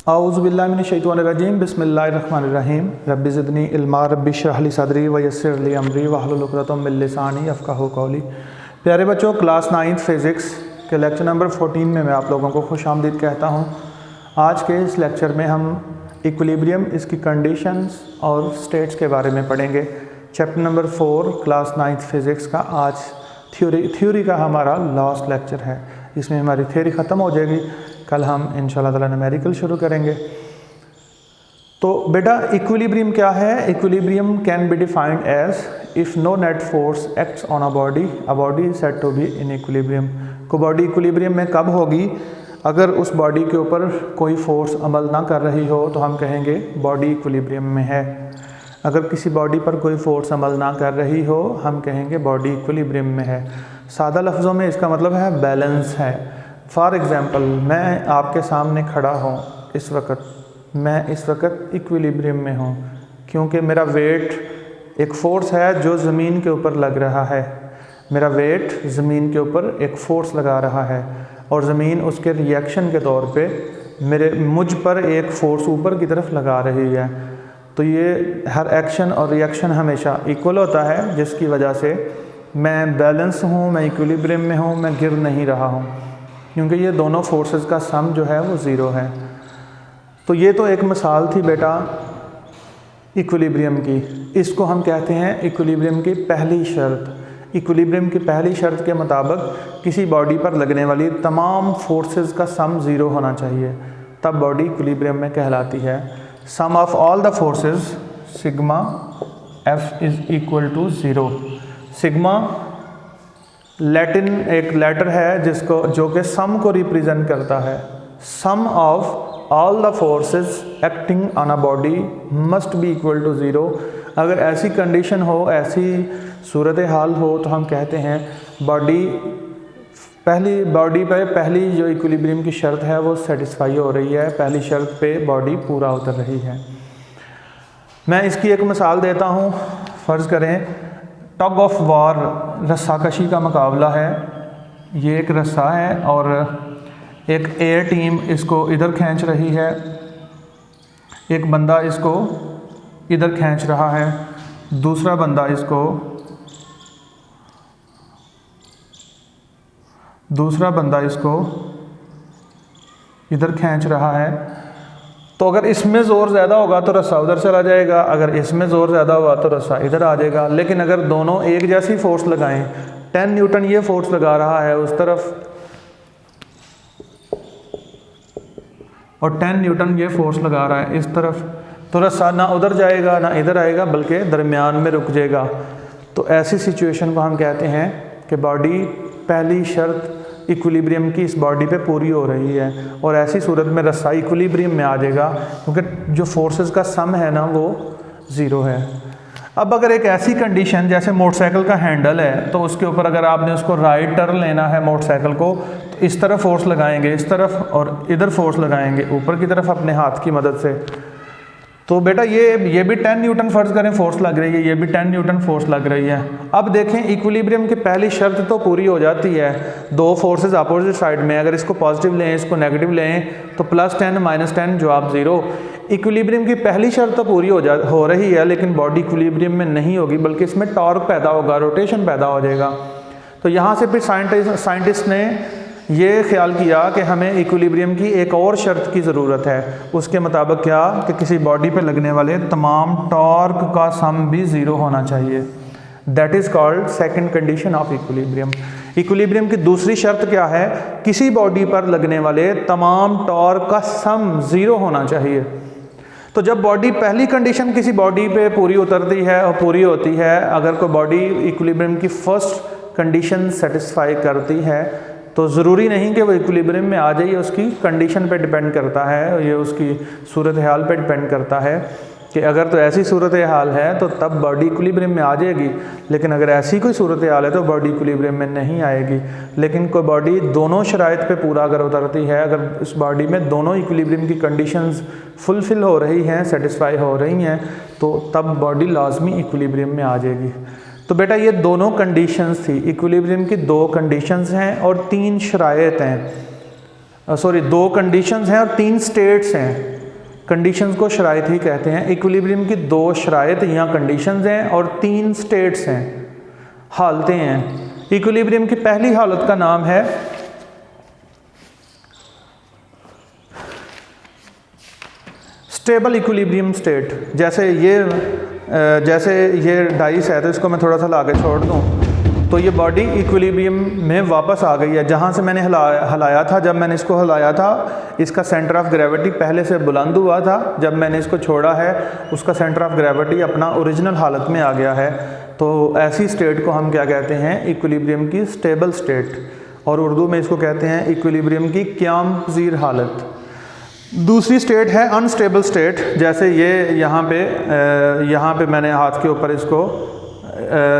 औज़ुबिल्लाहिमिनश्शैतानिर्रजीम बिस्मिल्लाहिर्रहमानिर्रहीम rabbi ज़िदनी इल्मा rabbi इश्रह ली सदरी व यस्सिर ली अमरी वहलुल उक़दतम मिन लिसानी यफ़क़हू क़ौली। प्यारे बच्चों, क्लास 9 फ़िज़िक्स के लेक्चर नंबर 14 में मैं आप लोगों को खुशामदीद कहता हूँ। आज के इस लेक्चर में हम इक्विलिब्रियम, इसकी कंडीशंस और स्टेट्स के बारे में पढ़ेंगे। चैप्टर नंबर 4 क्लास 9 फ़िज़िक्स का आज थ्योरी का हमारा लास्ट लेक्चर है। इसमें हमारी थ्योरी ख़त्म हो जाएगी। कल हम इंशाल्लाह ताला न्यूमेरिकल शुरू करेंगे। तो बेटा, इक्विलिब्रियम क्या है? Equilibrium can be defined as if no net force acts on a body is said to be in equilibrium. को बॉडी इक्विलिब्रियम में कब होगी? अगर उस बॉडी के ऊपर कोई फोर्स अमल ना कर रही हो तो हम कहेंगे बॉडी इक्विलिब्रियम में है। अगर किसी बॉडी पर कोई फोर्स अमल ना कर रही हो, हम कहेंगे बॉडी इक्विलिब्रियम में है। सादा लफ्ज़ों में इसका मतलब है बैलेंस है। फॉर एग्ज़ाम्पल, मैं आपके सामने खड़ा हूँ मैं इस वक्त इक्विलिब्रियम में हूँ, क्योंकि मेरा वेट एक फ़ोर्स है जो ज़मीन के ऊपर लग रहा है। मेरा वेट ज़मीन के ऊपर एक फ़ोर्स लगा रहा है और ज़मीन उसके रिएक्शन के तौर पे मुझ पर एक फ़ोर्स ऊपर की तरफ लगा रही है। तो ये हर एक्शन और रिएक्शन हमेशा इक्वल होता है, जिसकी वजह से मैं बैलेंस हूँ, मैं इक्विलिब्रियम में हूँ, मैं गिर नहीं रहा हूँ, क्योंकि ये दोनों फोर्सेस का सम जो है वो ज़ीरो है। तो ये तो एक मिसाल थी बेटा इक्विलिब्रियम की। इसको हम कहते हैं इक्विलिब्रियम की पहली शर्त। इक्विलिब्रियम की पहली शर्त के मुताबिक किसी बॉडी पर लगने वाली तमाम फोर्सेस का सम ज़ीरो होना चाहिए, तब बॉडी इक्विलिब्रियम में कहलाती है। Sum of all the forces sigma F is equal to zero. Sigma Latin एक लेटर है जो कि सम को रिप्रेजेंट करता है। Sum of all the forces acting on a body must be equal to zero. अगर ऐसी कंडीशन हो, ऐसी सूरत हाल हो, तो हम कहते हैं बॉडी पे पहली जो इक्विलिब्रियम की शर्त है वो सेटिस्फाई हो रही है, पहली शर्त पे बॉडी पूरा उतर रही है। मैं इसकी एक मिसाल देता हूँ। फ़र्ज़ करें टग ऑफ वार, रस्साकशी का मुकाबला है। ये एक रस्सा है और एक ए टीम इसको इधर खींच रही है, एक बंदा इसको इधर खींच रहा है, दूसरा बंदा इसको इधर खींच रहा है। तो अगर इसमें ज़ोर ज़्यादा होगा तो रस्सा उधर चला जाएगा, अगर इसमें ज़ोर ज़्यादा हुआ तो रस्सा इधर आ जाएगा। लेकिन अगर दोनों एक जैसी फोर्स लगाएं, 10 न्यूटन ये फोर्स लगा रहा है उस तरफ और 10 न्यूटन ये फोर्स लगा रहा है इस तरफ, तो रस्सा ना उधर जाएगा ना इधर आएगा, बल्कि दरमियान में रुक जाएगा। तो ऐसी सिचुएशन को हम कहते हैं कि बॉडी पहली शर्त इक्विलिब्रियम की इस बॉडी पे पूरी हो रही है, और ऐसी सूरत में रस्सा इक्विलिब्रियम में आ जाएगा, क्योंकि जो फोर्सेस का सम है ना वो ज़ीरो है। अब अगर एक ऐसी कंडीशन, जैसे मोटरसाइकिल का हैंडल है, तो उसके ऊपर अगर आपने उसको राइट टर्न लेना है मोटरसाइकिल को, तो इस तरफ फोर्स लगाएंगे इस तरफ, और इधर फोर्स लगाएंगे ऊपर की तरफ अपने हाथ की मदद से। तो बेटा ये भी 10 न्यूटन फ़र्ज़ करें फोर्स लग रही है, ये भी 10 न्यूटन फोर्स लग रही है। अब देखें इक्विलिब्रियम की पहली शर्त तो पूरी हो जाती है। दो फोर्सेस अपोजिट साइड में, अगर इसको पॉजिटिव लें इसको नेगेटिव लें तो +10 -10 जवाब ज़ीरो। इक्विलिब्रियम की पहली शर्त तो पूरी हो रही है, लेकिन बॉडी इक्विलिब्रियम में नहीं होगी, बल्कि इसमें टॉर्क पैदा होगा, रोटेशन पैदा हो जाएगा। तो यहाँ से फिर साइंटिस्ट ने ये ख्याल किया कि हमें इक्विलिब्रियम की एक और शर्त की ज़रूरत है। उसके मुताबिक क्या कि किसी बॉडी पे लगने वाले तमाम टॉर्क का सम भी ज़ीरो होना चाहिए। That is called second condition of equilibrium. Equilibrium की दूसरी शर्त क्या है? किसी बॉडी पर लगने वाले तमाम टॉर्क का सम ज़ीरो होना चाहिए। तो जब बॉडी पहली कंडीशन किसी बॉडी पे पूरी उतरती है और पूरी होती है, अगर कोई बॉडी इक्विलिब्रियम की फर्स्ट कंडीशन सेटिस्फाई करती है, तो ज़रूरी नहीं कि वो इक्विलिब्रियम में आ जाए, उसकी कंडीशन पे डिपेंड करता है, ये उसकी सूरत हाल पे डिपेंड करता है कि अगर तो ऐसी सूरत हाल है तो तब बॉडी इक्विलिब्रियम में आ जाएगी, लेकिन अगर ऐसी कोई सूरत हाल है तो बॉडी इक्विलिब्रियम में नहीं आएगी। लेकिन कोई बॉडी दोनों शराइत पे पूरा अगर उतरती है, अगर इस बॉडी में दोनों इक्विलिब्रियम की कंडीशंस फुलफ़िल हो रही हैं, सेटिस्फाई हो रही हैं, तो तब बॉडी लाजमी इक्विलिब्रियम में आ जाएगी। तो बेटा ये दोनों कंडीशंस थी, इक्विलिब्रियम की दो कंडीशंस हैं और तीन शराइत हैं। सॉरी 2 कंडीशंस हैं और 3 स्टेट्स हैं। कंडीशंस को शराइत ही कहते हैं। इक्विलिब्रियम की 2 शराइत या कंडीशंस हैं और 3 स्टेट्स हैं, हालतें हैं। इक्विलिब्रियम की पहली हालत का नाम है स्टेबल इक्विलिब्रियम स्टेट। जैसे ये डाइस है तो इसको मैं थोड़ा सा ला के छोड़ दूँ तो ये बॉडी इक्विलिब्रियम में वापस आ गई है। जहाँ से मैंने हलाया था, जब मैंने इसको हलाया था इसका सेंटर ऑफ ग्रेविटी पहले से बुलंद हुआ था, जब मैंने इसको छोड़ा है उसका सेंटर ऑफ ग्रेविटी अपना ओरिजिनल हालत में आ गया है। तो ऐसी स्टेट को हम क्या कहते हैं? इक्विलिब्रियम की स्टेबल स्टेट, और उर्दू में इसको कहते हैं इक्विलिब्रियम की क़याम पज़ीर हालत। दूसरी स्टेट है अनस्टेबल स्टेट। जैसे ये यहाँ पे मैंने हाथ के ऊपर इसको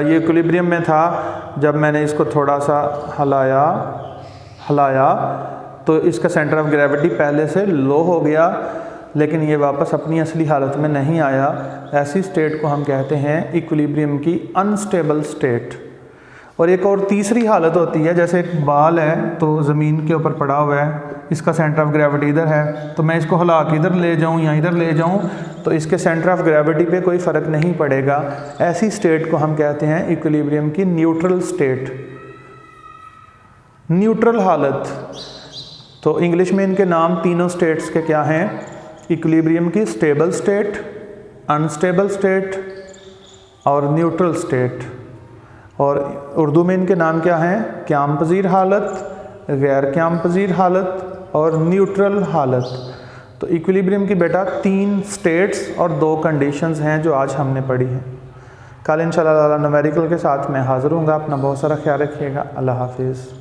ये इक्विलिब्रियम में था, जब मैंने इसको थोड़ा सा हलाया तो इसका सेंटर ऑफ ग्रेविटी पहले से लो हो गया, लेकिन ये वापस अपनी असली हालत में नहीं आया। ऐसी स्टेट को हम कहते हैं इक्विलिब्रियम की अनस्टेबल स्टेट। और एक और तीसरी हालत होती है, जैसे एक बाल है तो ज़मीन के ऊपर पड़ा हुआ है, इसका सेंटर ऑफ ग्रेविटी इधर है, तो मैं इसको हिला के इधर ले जाऊँ या इधर ले जाऊँ तो इसके सेंटर ऑफ ग्रेविटी पे कोई फ़र्क नहीं पड़ेगा। ऐसी स्टेट को हम कहते हैं इक्विलिब्रियम की न्यूट्रल स्टेट, न्यूट्रल हालत। तो इंग्लिश में इनके नाम तीनों स्टेट्स के क्या हैं? इक्विलिब्रियम की स्टेबल स्टेट, अनस्टेबल स्टेट और न्यूट्रल स्टेट। और उर्दू में इनके नाम क्या हैं? क़याम पज़ीर हालत, गैर क़याम पज़ीर हालत और न्यूट्रल हालत। तो इक्विलिब्रियम की बेटा 3 स्टेट्स और 2 कंडीशंस हैं जो आज हमने पढ़ी हैं। कल इंशाअल्लाह न्यूमेरिकल के साथ मैं हाज़िर हूँगा। अपना बहुत सारा ख्याल रखिएगा। अल्लाह हाफिज़।